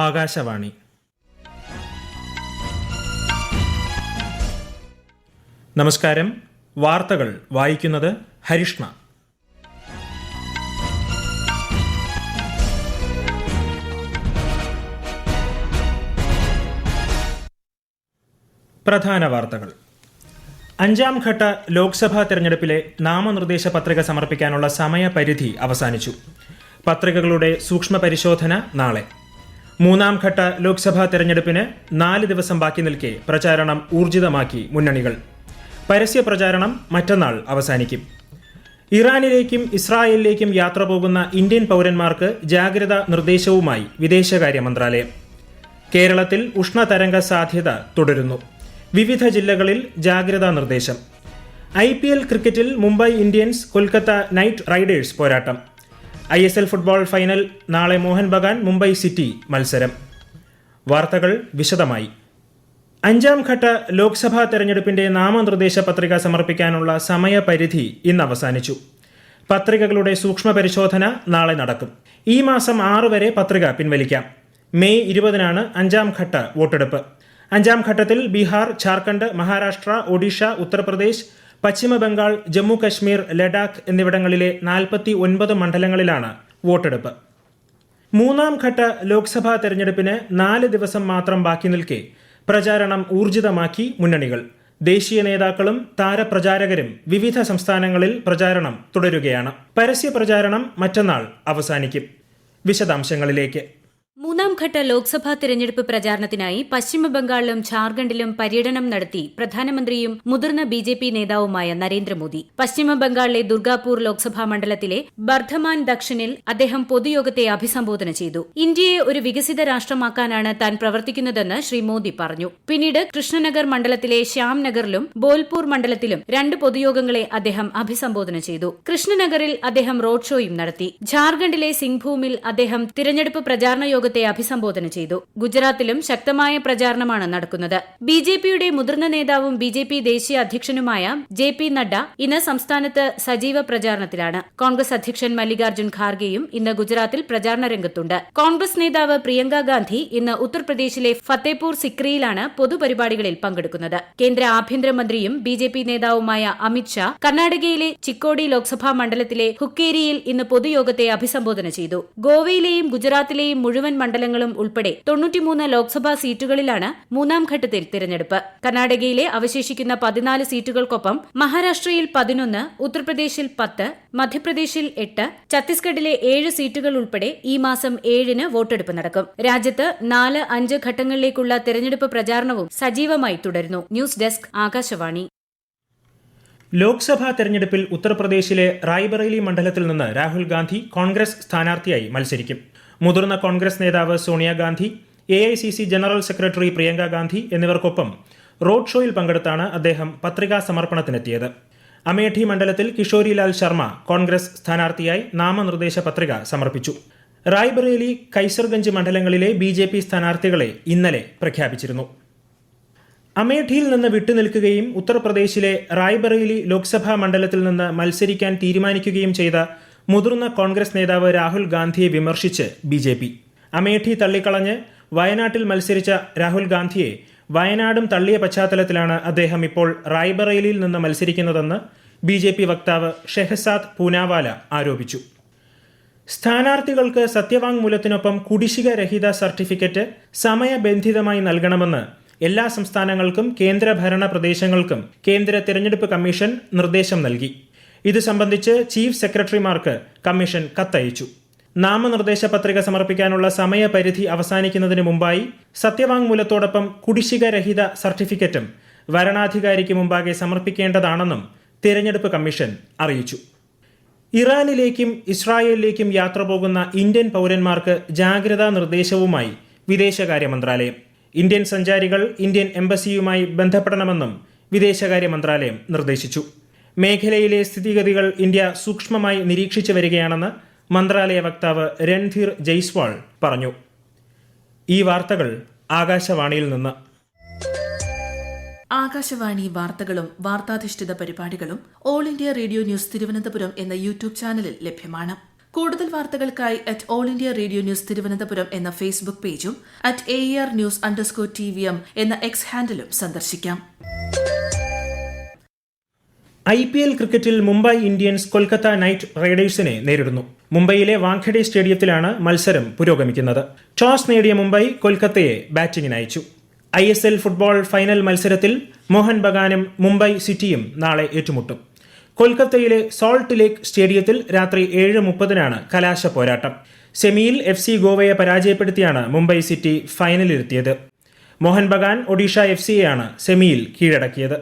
ആകാശവാണി. നമസ്കാരം. വാർത്തകൾ വായിക്കുന്നത് ഹരിഷ്ണ. പ്രധാന വാർത്തകൾ. അഞ്ചാം ഘട്ട ലോക്സഭാ തെരഞ്ഞെടുപ്പിലെ നാമനിർദ്ദേശ പത്രിക സമർപ്പിക്കാനുള്ള സമയപരിധി അവസാനിച്ചു. പത്രികകളുടെ സൂക്ഷ്മ പരിശോധന നാളെ. മൂന്നാം ഘട്ട ലോക്സഭാ തെരഞ്ഞെടുപ്പിന് 4 ദിവസം ബാക്കി നിൽക്കെ പ്രചാരണം ഊർജിതമാക്കി മുന്നണികൾ. പരസ്യ പ്രചാരണം മറ്റന്നാൾ അവസാനിക്കും. ഇറാനിലേക്കും ഇസ്രായേലിലേക്കും യാത്ര പോകുന്ന ഇന്ത്യൻ പൗരന്മാർക്ക് ജാഗ്രതാ നിർദ്ദേശവുമായി വിദേശകാര്യ മന്ത്രാലയം. കേരളത്തിൽ ഉഷ്ണതരംഗ സാധ്യത തുടരുന്നു. വിവിധ ജില്ലകളിൽ ജാഗ്രതാ നിർദ്ദേശം. IPL ക്രിക്കറ്റിൽ Mumbai Indians Kolkata night Riders പോരാട്ടം. ISL ഫുട്ബോൾ ഫൈനൽ നാളെ മോഹൻ ബഗാൻ മുംബൈ സിറ്റി മത്സരം. വാർത്തകൾ വിശദമായി. അഞ്ചാം ഘട്ട ലോക്സഭാ തെരഞ്ഞെടുപ്പിന്റെ നാമനിർദ്ദേശ പത്രിക സമർപ്പിക്കാനുള്ള സമയപരിധി ഇന്ന് അവസാനിച്ചു. പത്രികകളുടെ സൂക്ഷ്മ പരിശോധന നാളെ നടക്കും. ഈ മാസം 6 വരെ പത്രിക പിൻവലിക്കാം. മെയ് 20-നാണ് അഞ്ചാം ഘട്ട വോട്ടെടുപ്പ്. അഞ്ചാം ഘട്ടത്തിൽ ബീഹാർ, ഝാർഖണ്ഡ്, മഹാരാഷ്ട്ര, ഒഡീഷ, ഉത്തർപ്രദേശ്, പശ്ചിമ ബംഗാൾ, ജമ്മു കശ്മീർ, ലഡാക്ക് എന്നിവിടങ്ങളിലെ 49 മണ്ഡലങ്ങളിലാണ് വോട്ടെടുപ്പ്. മൂന്നാം ഘട്ട ലോക്സഭാ തെരഞ്ഞെടുപ്പിന് 4 ദിവസം മാത്രം ബാക്കി നിൽക്കെ പ്രചാരണം ഊർജിതമാക്കി മുന്നണികൾ. ദേശീയ നേതാക്കളും താരപ്രചാരകരും വിവിധ സംസ്ഥാനങ്ങളിൽ പ്രചാരണം തുടരുകയാണ്. പരസ്യ പ്രചാരണം മറ്റന്നാൾ അവസാനിക്കും. വിശദാംശങ്ങളിലേക്ക്. മൂന്നാം ഘട്ട ലോക്സഭാ തെരഞ്ഞെടുപ്പ് പ്രചാരണത്തിനായി പശ്ചിമബംഗാളിലും ഝാർഖണ്ഡിലും പര്യടനം നടത്തി പ്രധാനമന്ത്രിയും മുതിർന്ന BJP നേതാവുമായ നരേന്ദ്രമോദി. പശ്ചിമബംഗാളിലെ ദുർഗാപൂർ ലോക്സഭാ മണ്ഡലത്തിലെ ബർധമാൻ ദക്ഷിണിൽ അദ്ദേഹം പൊതുയോഗത്തെ അഭിസംബോധന ചെയ്തു. ഇന്ത്യയെ ഒരു വികസിത രാഷ്ട്രമാക്കാനാണ് താൻ പ്രവർത്തിക്കുന്നതെന്ന് ശ്രീ മോദി പറഞ്ഞു. പിന്നീട് കൃഷ്ണനഗർ മണ്ഡലത്തിലെ ശ്യാംനഗറിലും ബോൽപൂർ മണ്ഡലത്തിലും 2 പൊതുയോഗങ്ങളെ അദ്ദേഹം അഭിസംബോധന ചെയ്തു. കൃഷ്ണനഗറിൽ അദ്ദേഹം റോഡ് ഷോയും നടത്തി. ഝാർഖണ്ഡിലെ സിംഗ്ഭൂമിൽ അദ്ദേഹം തിരഞ്ഞെടുപ്പ് പ്രചാരണ യോഗത്തെ അഭിസംബോധന ചെയ്തു. ഗുജറാത്തിലും ശക്തമായ പ്രചാരണമാണ് നടക്കുന്നത്. BJPയുടെ മുതിർന്ന നേതാവും BJP ദേശീയ അധ്യക്ഷനുമായ JP നഡ്ഡ ഇന്ന് സംസ്ഥാനത്ത് സജീവ പ്രചാരണത്തിലാണ്. കോൺഗ്രസ് അധ്യക്ഷൻ മല്ലികാർജ്ജുൻ ഖാർഗെയും ഇന്ന് ഗുജറാത്തിൽ പ്രചാരണ രംഗത്തുണ്ട്. കോൺഗ്രസ് നേതാവ് പ്രിയങ്ക ഗാന്ധി ഇന്ന് ഉത്തർപ്രദേശിലെ ഫത്തേപൂർ സിക്രിയിലാണ് പൊതുപരിപാടികളിൽ പങ്കെടുക്കുന്നത്. കേന്ദ്ര ആഭ്യന്തരമന്ത്രിയും BJP നേതാവുമായ അമിത് ഷാ കർണാടകയിലെ ചിക്കോഡി ലോക്സഭാ മണ്ഡലത്തിലെ ഹുക്കേരിയിൽ ഇന്ന് പൊതുയോഗത്തെ അഭിസംബോധന ചെയ്തു. ഗോവയിലെയും ഗുജറാത്തിലെയും മുഴുവൻ മണ്ഡലങ്ങളും ഉൾപ്പെടെ 93 ലോക്സഭാ സീറ്റുകളിലാണ് മൂന്നാം ഘട്ടത്തിൽ തിരഞ്ഞെടുപ്പ്. കർണാടകയിലെ അവശേഷിക്കുന്ന 14 സീറ്റുകൾക്കൊപ്പം മഹാരാഷ്ട്രയിൽ 11, ഉത്തർപ്രദേശിൽ 10, മധ്യപ്രദേശിൽ 8, ഛത്തീസ്ഗഡിലെ 7 സീറ്റുകൾ ഉൾപ്പെടെ ഈ മാസം 7-ന് വോട്ടെടുപ്പ് നടക്കും. രാജ്യത്ത് 4-5 ഘട്ടങ്ങളിലേക്കുള്ള തെരഞ്ഞെടുപ്പ് പ്രചാരണവും സജീവമായി തുടരുന്നു. News desk, Akashvani. ലോക്സഭാ തെരഞ്ഞെടുപ്പിൽ ഉത്തർപ്രദേശിലെ റായ്ബറേലി മണ്ഡലത്തിൽ നിന്ന് രാഹുൽ ഗാന്ധി കോൺഗ്രസ് സ്ഥാനാർത്ഥിയായി മത്സരിക്കും. മുതിർന്ന കോൺഗ്രസ് നേതാവ് Sonia Gandhi, AICC general secretary Priyanka Gandhi എന്നിവർക്കൊപ്പം റോഡ് ഷോയിൽ പങ്കെടുത്താണ് അദ്ദേഹം പത്രികാ സമർപ്പണത്തിനെത്തിയത്. അമേഠി മണ്ഡലത്തിൽ കിഷോരിലാൽ ശർമ്മ കോൺഗ്രസ് സ്ഥാനാർത്ഥിയായി നാമനിർദ്ദേശ പത്രിക സമർപ്പിച്ചു. റായ്ബറേലി, കൈസർഗഞ്ച് മണ്ഡലങ്ങളിലെ BJP സ്ഥാനാർത്ഥികളെ ഇന്നലെ പ്രഖ്യാപിച്ചിരുന്നു. അമേഠിയിൽ നിന്ന് വിട്ടുനിൽക്കുകയും ഉത്തർപ്രദേശിലെ റായ്ബറേലി ലോക്സഭാ മണ്ഡലത്തിൽ നിന്ന് മത്സരിക്കാൻ തീരുമാനിക്കുകയും ചെയ്ത മുതിർന്ന കോൺഗ്രസ് നേതാവ് രാഹുൽ ഗാന്ധിയെ വിമർശിച്ച് BJP. അമേഠി തള്ളിക്കളഞ്ഞ് വയനാട്ടിൽ മത്സരിച്ച രാഹുൽ ഗാന്ധിയെ വയനാടും തള്ളിയ പശ്ചാത്തലത്തിലാണ് അദ്ദേഹം ഇപ്പോൾ റായ്ബറേലിയിൽ നിന്ന് മത്സരിക്കുന്നതെന്ന് BJP വക്താവ് ഷെഹസാദ് പൂനാവാല ആരോപിച്ചു. സ്ഥാനാർത്ഥികൾക്ക് സത്യവാങ്മൂലത്തിനൊപ്പം കുടിശ്ശിക രഹിത സർട്ടിഫിക്കറ്റ് സമയബന്ധിതമായി നൽകണമെന്ന് എല്ലാ സംസ്ഥാനങ്ങൾക്കും കേന്ദ്രഭരണ പ്രദേശങ്ങൾക്കും കേന്ദ്ര തെരഞ്ഞെടുപ്പ് കമ്മീഷൻ നിർദ്ദേശം നൽകി. ഇത് സംബന്ധിച്ച് ചീഫ് സെക്രട്ടറിമാർക്ക് കമ്മീഷൻ കത്തയച്ചു. നാമനിർദ്ദേശ പത്രിക സമർപ്പിക്കാനുള്ള സമയപരിധി അവസാനിക്കുന്നതിന് മുമ്പായി സത്യവാങ്മൂലത്തോടൊപ്പം കുടിശ്ശിക രഹിത സർട്ടിഫിക്കറ്റും വരണാധികാരിക്ക് മുമ്പാകെ സമർപ്പിക്കേണ്ടതാണെന്നും തെരഞ്ഞെടുപ്പ് കമ്മീഷൻ അറിയിച്ചു. ഇറാനിലേക്കും ഇസ്രായേലിലേക്കും യാത്ര പോകുന്ന ഇന്ത്യൻ പൗരന്മാർക്ക് ജാഗ്രതാ നിർദ്ദേശവുമായി വിദേശകാര്യ മന്ത്രാലയം. ഇന്ത്യൻ സഞ്ചാരികൾ ഇന്ത്യൻ എംബസിയുമായി ബന്ധപ്പെടണമെന്നും വിദേശകാര്യ മന്ത്രാലയം നിർദ്ദേശിച്ചു. മേഖലയിലെ സ്ഥിതിഗതികൾ ഇന്ത്യ സൂക്ഷ്മമായി നിരീക്ഷിച്ചു വരികയാണെന്ന് മന്ത്രാലയ വക്താവ് രൺധീർ ജയ്സ്വാൾ പറഞ്ഞു. ഈ വാർത്തകൾ ആകാശവാണിയിൽ നിന്ന്. ആകാശവാണി വാർത്തകളും വാർത്താധിഷ്ഠിത പരിപാടികളും all India radio news Thiruvananthapuram എന്ന യൂട്യൂബ് ചാനലിൽ ലഭ്യമാണ്. കൂടുതൽ വാർത്തകൾക്കായി @AllIndiaRadioNews തിരുവനന്തപുരം എന്ന ഫേസ്ബുക്ക് പേജും @AERnews_TVM എന്ന എക്സ് ഹാൻഡിലും സന്ദർശിക്കാം. IPL ക്രിക്കറ്റിൽ മുംബൈ ഇന്ത്യൻസ് കൊൽക്കത്ത നൈറ്റ് റൈഡേഴ്സിനെ നേരിടുന്നു. മുംബൈയിലെ വാങ്കഡെ സ്റ്റേഡിയത്തിലാണ് മത്സരം പുരോഗമിക്കുന്നത്. ടോസ് നേടിയ മുംബൈ കൊൽക്കത്തയെ ബാറ്റിംഗിന് അയച്ചു. ISL ഫുട്ബോൾ ഫൈനൽ മത്സരത്തിൽ മോഹൻ ബഗാനും മുംബൈ സിറ്റിയും നാളെ ഏറ്റുമുട്ടും. കൊൽക്കത്തയിലെ സോൾട്ട് ലേക്ക് സ്റ്റേഡിയത്തിൽ രാത്രി 7:30 കലാശ പോരാട്ടം. സെമിയിൽ FC ഗോവയെ പരാജയപ്പെടുത്തിയാണ് മുംബൈ സിറ്റി ഫൈനലിലെത്തിയത്. മോഹൻ ബഗാൻ ഒഡീഷ FCയെയാണ് സെമിയിൽ കീഴടക്കിയത്.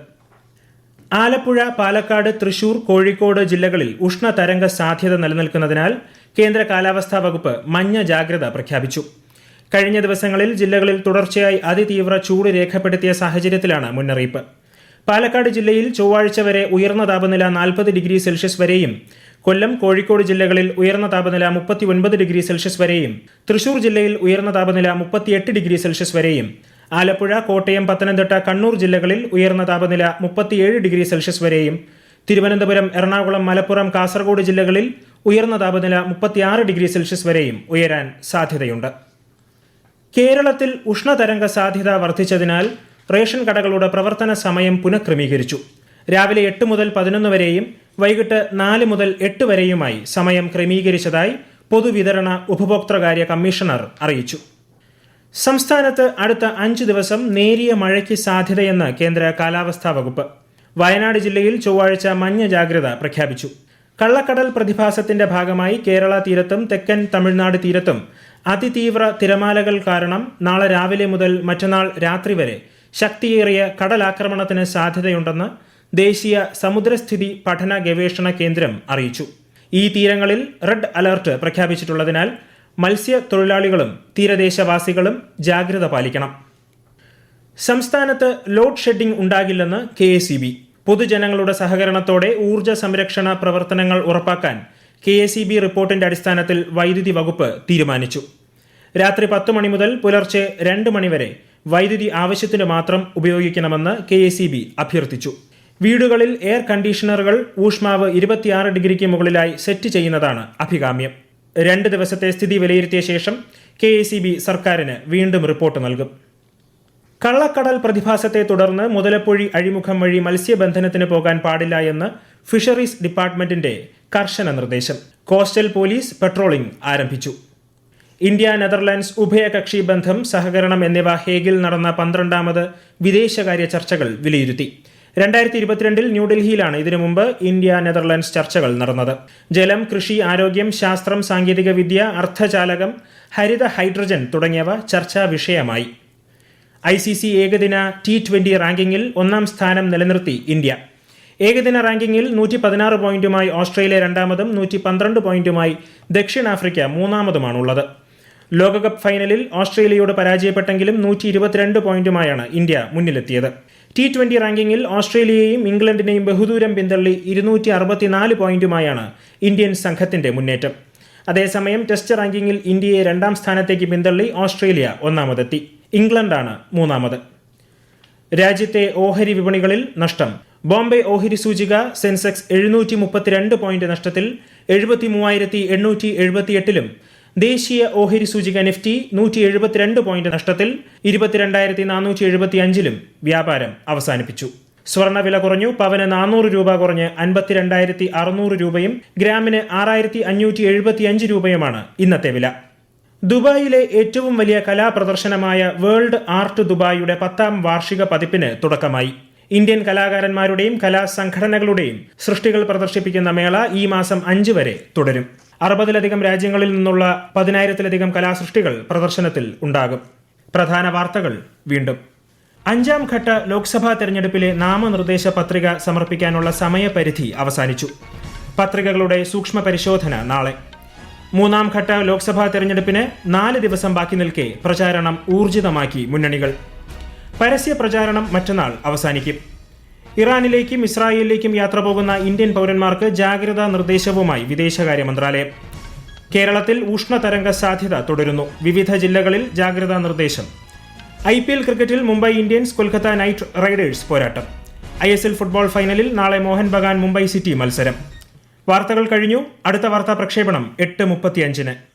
ആലപ്പുഴ, പാലക്കാട്, തൃശൂർ, കോഴിക്കോട് ജില്ലകളിൽ ഉഷ്ണതരംഗ സാധ്യത നിലനിൽക്കുന്നതിനാൽ കേന്ദ്ര കാലാവസ്ഥാ വകുപ്പ് മഞ്ഞ ജാഗ്രത പ്രഖ്യാപിച്ചു. കഴിഞ്ഞ ദിവസങ്ങളിൽ ജില്ലകളിൽ തുടർച്ചയായി അതിതീവ്ര ചൂട് രേഖപ്പെടുത്തിയ സാഹചര്യത്തിലാണ് മുന്നറിയിപ്പ്. പാലക്കാട് ജില്ലയിൽ ചൊവ്വാഴ്ച വരെ ഉയർന്ന താപനില 40 ഡിഗ്രി സെൽഷ്യസ് വരെയും, കൊല്ലം, കോഴിക്കോട് ജില്ലകളിൽ ഉയർന്ന താപനില 39 ഡിഗ്രി സെൽഷ്യസ് വരെയും, തൃശൂർ ജില്ലയിൽ ഉയർന്ന താപനില 38 ഡിഗ്രി സെൽഷ്യസ് വരെയും, ആലപ്പുഴ, കോട്ടയം, പത്തനംതിട്ട, കണ്ണൂർ ജില്ലകളിൽ ഉയർന്ന താപനില 37 ഡിഗ്രി സെൽഷ്യസ് വരെയും, തിരുവനന്തപുരം, എറണാകുളം, മലപ്പുറം, കാസർഗോഡ് ജില്ലകളിൽ ഉയർന്ന താപനില 36 ഡിഗ്രി സെൽഷ്യസ് വരെയും ഉയരാൻ സാധ്യതയുണ്ട്. കേരളത്തിൽ ഉഷ്ണതരംഗ സാധ്യത വർദ്ധിച്ചതിനാൽ റേഷൻ കടകളുടെ പ്രവർത്തന സമയം പുനഃക്രമീകരിച്ചു. രാവിലെ 8 മുതൽ 11 വരെയും വൈകിട്ട് 4 മുതൽ 8 വരെയുമായി സമയം ക്രമീകരിച്ചതായി പൊതുവിതരണ ഉപഭോക്തൃകാര്യ കമ്മീഷണർ അറിയിച്ചു. സംസ്ഥാനത്ത് അടുത്ത 5 ദിവസം നേരിയ മഴയ്ക്ക് സാധ്യതയെന്ന് കേന്ദ്ര കാലാവസ്ഥാ വകുപ്പ്. വയനാട് ജില്ലയിൽ ചൊവ്വാഴ്ച മഞ്ഞ ജാഗ്രത പ്രഖ്യാപിച്ചു. കള്ളക്കടൽ പ്രതിഭാസത്തിന്റെ ഭാഗമായി കേരള തീരത്തും തെക്കൻ തമിഴ്നാട് തീരത്തും അതിതീവ്ര തിരമാലകൾ കാരണം നാളെ രാവിലെ മുതൽ മറ്റന്നാൾ രാത്രി വരെ ശക്തിയേറിയ കടലാക്രമണത്തിന് സാധ്യതയുണ്ടെന്ന് ദേശീയ സമുദ്രസ്ഥിതി പഠന ഗവേഷണ കേന്ദ്രം അറിയിച്ചു. ഈ തീരങ്ങളിൽ റെഡ് അലർട്ട് പ്രഖ്യാപിച്ചിട്ടുള്ളതിനാൽ മത്സ്യത്തൊഴിലാളികളും തീരദേശവാസികളും ജാഗ്രത പാലിക്കണം. സംസ്ഥാനത്ത് ലോഡ് ഷെഡിംഗ് ഉണ്ടാകില്ലെന്ന് KSEB. പൊതുജനങ്ങളുടെ സഹകരണത്തോടെ ഊർജ്ജ സംരക്ഷണ പ്രവർത്തനങ്ങൾ ഉറപ്പാക്കാൻ KSEB റിപ്പോർട്ടിന്റെ അടിസ്ഥാനത്തിൽ വൈദ്യുതി വകുപ്പ് തീരുമാനിച്ചു. രാത്രി 10 മണി മുതൽ പുലർച്ചെ 2 മണി വരെ വൈദ്യുതി ആവശ്യത്തിന് മാത്രം ഉപയോഗിക്കണമെന്ന് KSEB അഭ്യർത്ഥിച്ചു. വീടുകളിൽ എയർ കണ്ടീഷണറുകൾ ഊഷ്മാവ് 26 ഡിഗ്രിക്ക് മുകളിലായി സെറ്റ് ചെയ്യുന്നതാണ് അഭികാമ്യം. 2 ദിവസത്തെ സ്ഥിതി വിലയിരുത്തിയ ശേഷം KSEB സർക്കാരിന് വീണ്ടും റിപ്പോർട്ട് നൽകും. കള്ളക്കടൽ പ്രതിഭാസത്തെ തുടർന്ന് മുതലപ്പൊഴി അഴിമുഖം വഴി മത്സ്യബന്ധനത്തിന് പോകാൻ പാടില്ല എന്ന് ഫിഷറീസ് ഡിപ്പാർട്ട്മെന്റിന്റെ കർശന നിർദ്ദേശം. കോസ്റ്റൽ പോലീസ് പെട്രോളിംഗ് ആരംഭിച്ചു. ഇന്ത്യ നെതർലാൻഡ്സ് ഉഭയകക്ഷി ബന്ധം, സഹകരണം എന്നിവ ഹേഗിൽ നടന്ന 12ാമത് വിദേശകാര്യ ചർച്ചകൾ വിലയിരുത്തി. 2022 ന്യൂഡൽഹിയിലാണ് ഇതിനു മുമ്പ് ഇന്ത്യ നെതർലാൻഡ്സ് ചർച്ചകൾ നടന്നത്. ജലം, കൃഷി, ആരോഗ്യം, ശാസ്ത്രം, സാങ്കേതിക വിദ്യ, അർദ്ധചാലകം, ഹരിത ഹൈഡ്രജൻ തുടങ്ങിയവ ചർച്ചാ വിഷയമായി. ICC ഏകദിന T20 റാങ്കിങ്ങിൽ 1ാം സ്ഥാനം നിലനിർത്തി ഇന്ത്യ. ഏകദിന റാങ്കിങ്ങിൽ 116 പോയിന്റുമായി ഓസ്ട്രേലിയ 2ാമതും 112 പോയിന്റുമായി ദക്ഷിണാഫ്രിക്ക 3ാമതുമാണുള്ളത്. ലോകകപ്പ് ഫൈനലിൽ ഓസ്ട്രേലിയയോട് പരാജയപ്പെട്ടെങ്കിലും 122 പോയിന്റുമായാണ് ഇന്ത്യ മുന്നിലെത്തിയത്. T20 റാങ്കിങ്ങിൽ ഓസ്ട്രേലിയയെയും ഇംഗ്ലണ്ടിനെയും ബഹുദൂരം പിന്തള്ളി 264 പോയിന്റുമായാണ് ഇന്ത്യൻ സംഘത്തിന്റെ മുന്നേറ്റം. അതേസമയം ടെസ്റ്റ് റാങ്കിങ്ങിൽ ഇന്ത്യയെ 2ാം സ്ഥാനത്തേക്ക് പിന്തള്ളി ഓസ്ട്രേലിയ 1ാമതെത്തി. ഇംഗ്ലണ്ടാണ് 3ാമത്. രാജ്യത്തെ ഓഹരി വിപണികളിൽ നഷ്ടം. ബോംബെ ഓഹരി സൂചിക സെൻസെക്സ് 732 പോയിന്റ് നഷ്ടത്തിൽ 73,878-ലും ദേശീയ ഓഹരി സൂചിക നിഫ്റ്റി 172 പോയിന്റ് നഷ്ടത്തിൽ 22,475-ലും വ്യാപാരം അവസാനിപ്പിച്ചു. സ്വർണ്ണവില കുറഞ്ഞു. പവന് 400 രൂപ കുറഞ്ഞ് 52,600 രൂപയും ഗ്രാമിന് 6,575 രൂപയുമാണ് ഇന്നത്തെ വില. ദുബായിലെ ഏറ്റവും വലിയ കലാപ്രദർശനമായ വേൾഡ് ആർട്ട് ദുബായിയുടെ 10ാം വാർഷിക പതിപ്പിന് തുടക്കമായി. ഇന്ത്യൻ കലാകാരന്മാരുടെയും കലാസംഘടനകളുടെയും സൃഷ്ടികൾ പ്രദർശിപ്പിക്കുന്ന മേള ഈ മാസം 5 വരെ തുടരും. 60-ലധികം രാജ്യങ്ങളിൽ നിന്നുള്ള 10,000-ലധികം കലാസൃഷ്ടികൾ പ്രദർശനത്തിൽ ഉണ്ടാകും. പ്രധാന വാർത്തകൾ വീണ്ടും. 5ാം ഘട്ട ലോക്സഭാ തെരഞ്ഞെടുപ്പിലെ നാമനിർദ്ദേശ പത്രിക സമർപ്പിക്കാനുള്ള സമയപരിധി അവസാനിച്ചു. പത്രികകളുടെ സൂക്ഷ്മ പരിശോധന നാളെ. 3ാം ഘട്ട ലോക്സഭാ തെരഞ്ഞെടുപ്പിന് 4 ദിവസം ബാക്കി നിൽക്കെ പ്രചാരണം ഊർജിതമാക്കി മുന്നണികൾ. പരസ്യ പ്രചാരണം മറ്റന്നാൾ അവസാനിക്കും. ഇറാനിലേക്കും ഇസ്രായേലിലേക്കും യാത്ര പോകുന്ന ഇന്ത്യൻ പൗരന്മാർക്ക് ജാഗ്രതാ നിർദ്ദേശവുമായി വിദേശകാര്യ മന്ത്രാലയം. കേരളത്തിൽ ഉഷ്ണതരംഗ സാധ്യത തുടരുന്നു. വിവിധ ജില്ലകളിൽ ജാഗ്രതാ നിർദ്ദേശം. IPL ക്രിക്കറ്റിൽ Mumbai Indians Kolkata night Riders പോരാട്ടം. ISL ഫുട്ബോൾ ഫൈനലിൽ നാളെ മോഹൻ ബഗാൻ മുംബൈ സിറ്റി മത്സരം. വാർത്തകൾ കഴിഞ്ഞു. അടുത്ത വാർത്താ പ്രക്ഷേപണം 8:35.